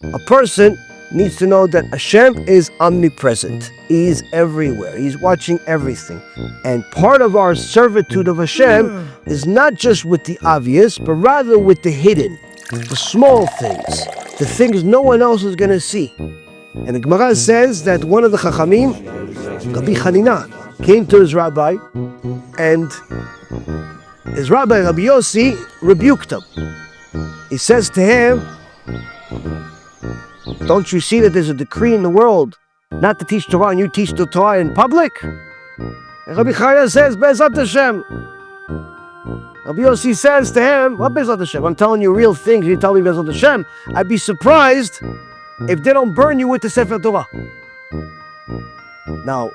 A person needs to know that Hashem is omnipresent. He's everywhere. He's watching everything. And part of our servitude of Hashem is not just with the obvious, but rather with the hidden, the small things, the things no one else is going to see. And the Gemara says that one of the Chachamim, Rabbi Hanina, came to his rabbi, and his rabbi, Rabbi Yossi, rebuked him. He says to him, don't you see that there's a decree in the world not to teach Torah, and you teach the Torah in public? And Rabbi Chaya says, BeEzrat HaShem. Rabbi Yossi says to him, what BeEzrat HaShem? I'm telling you real things, you tell me BeEzrat HaShem. I'd be surprised if they don't burn you with the Sefer Torah. Now,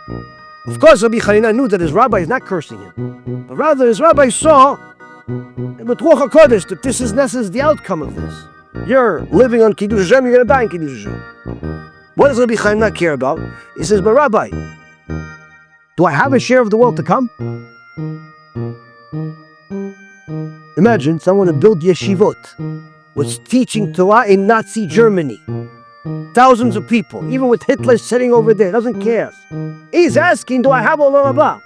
of course, Rabbi Hanina knew that his rabbi is not cursing him, but rather his rabbi saw with Ruach HaKodesh that this is the outcome of this. You're living on Kiddush Hashem, you're going to die in Kiddush Hashem. What does Rabbi Hanina care about? He says, but Rabbi, do I have a share of the world to come? Imagine someone who built yeshivot, was teaching Torah in Nazi Germany. Thousands of people, even with Hitler sitting over there, doesn't care. He's asking, do I have Olam Haba?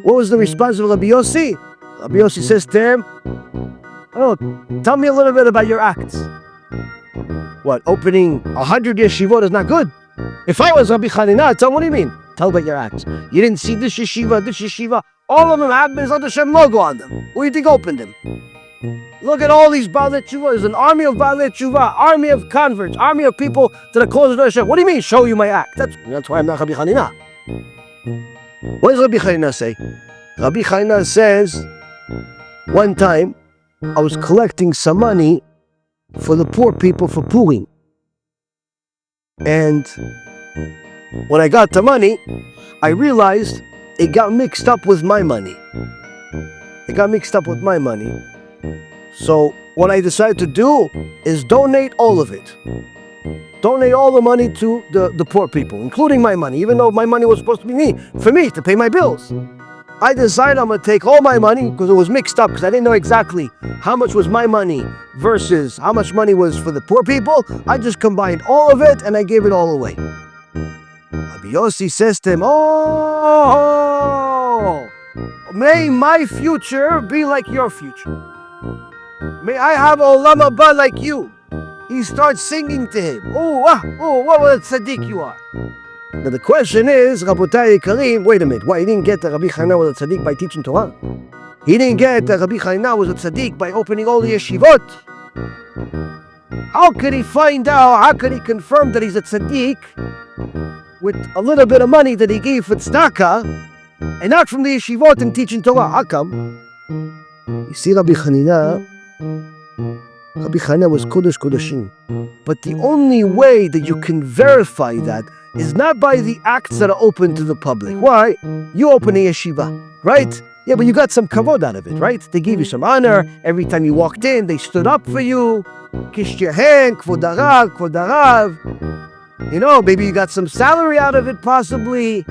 What was the response of Rabbi Yossi? Rabbi Yossi says to him, oh, tell me a little bit about your acts. What, opening 100 yeshivot is not good? If I was Rabbi Hanina, I'd tell him, what do you mean? Tell about your acts. You didn't see this yeshiva, all of them have BeEzrat HaShem logo on them. Who do you think opened them? Look at all these Baalei Tshuva. There's an army of Baalei Tshuva, army of converts, army of people that are close to Hashem. What do you mean, show you my act? That's why I'm not Rabbi Hanina. What does Rabbi Hanina say? Rabbi Hanina says, one time, I was collecting some money for the poor people for Purim. And when I got the money, I realized it got mixed up with my money. So what I decided to do is donate all of it. Donate all the money to the poor people, including my money, even though my money was supposed to be for me to pay my bills. I decided I'm going to take all my money because it was mixed up, because I didn't know exactly how much was my money versus how much money was for the poor people. I just combined all of it and I gave it all away. Rabbi Yossi says to him, oh, may my future be like your future. May I have Olam Haba like you. He starts singing to him. What a tzadik you are. Now the question is, Rabotai Karim, wait a minute, why he didn't get that Rabbi Hanina was a tzaddik by teaching Torah? He didn't get that Rabbi Hanina was a tzaddik by opening all the yeshivot? How could he find out, how could he confirm that he's a tzaddik with a little bit of money that he gave for tzedaka and not from the yeshivot and teaching Torah? How come? You see, Rabbi Hanina was Kodesh Kodeshim. But the only way that you can verify that is not by the acts that are open to the public. Why? You open a yeshiva, right? Yeah, but you got some kavod out of it, right? They gave you some honor. Every time you walked in, they stood up for you. Kissed your hand, kvod harav, kvod harav. You know, maybe you got some salary out of it, possibly.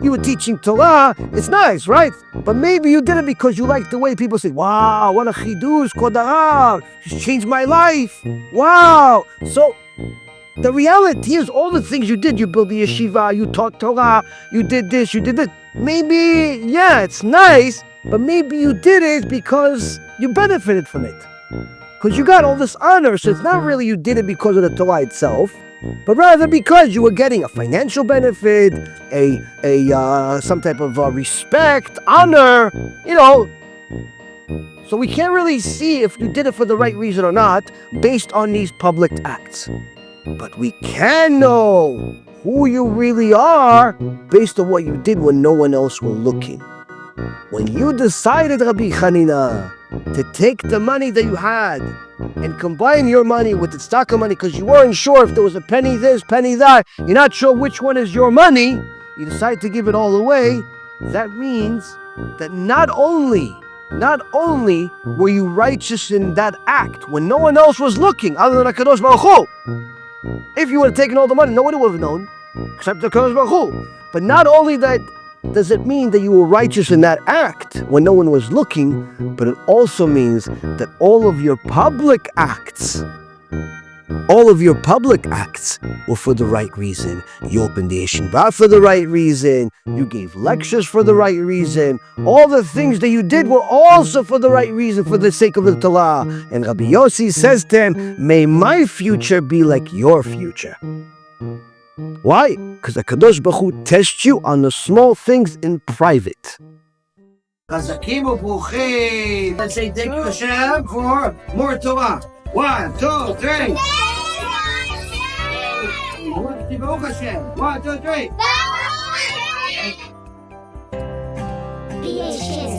You were teaching Torah. It's nice, right? But maybe you did it because you like the way people say, wow, what a chidush, kvod harav. It's changed my life. Wow. So, the reality is all the things you did, you built the yeshiva, you taught Torah, you did this, you did that. Maybe, yeah, it's nice, but maybe you did it because you benefited from it. Because you got all this honor, so it's not really you did it because of the Torah itself, but rather because you were getting a financial benefit, some type of respect, honor, you know. So we can't really see if you did it for the right reason or not based on these public acts. But we can know who you really are based on what you did when no one else was looking. When you decided, Rabbi Hanina, to take the money that you had and combine your money with the tzedaka money because you weren't sure if there was a penny this, penny that, you're not sure which one is your money, you decide to give it all away, that means that not only were you righteous in that act when no one else was looking other than HaKadosh Baruch Hu. If you would have taken all the money, no one would have known, except the HaKadosh Baruch Hu. But not only that does it mean that you were righteous in that act when no one was looking, but it also means that all of your public acts All of your public acts were for the right reason. You opened the yeshiva for the right reason. You gave lectures for the right reason. All the things that you did were also for the right reason, for the sake of the Torah. And Rabbi Yossi says to him, may my future be like your future. Why? Because the Kadosh Baruch Hu tests you on the small things in private. Chazakim u'bruchim. Let's say thank you Hashem for more Torah. 1, 2, 3. Baruch Hashem. 1, 2, 3. BHKIDS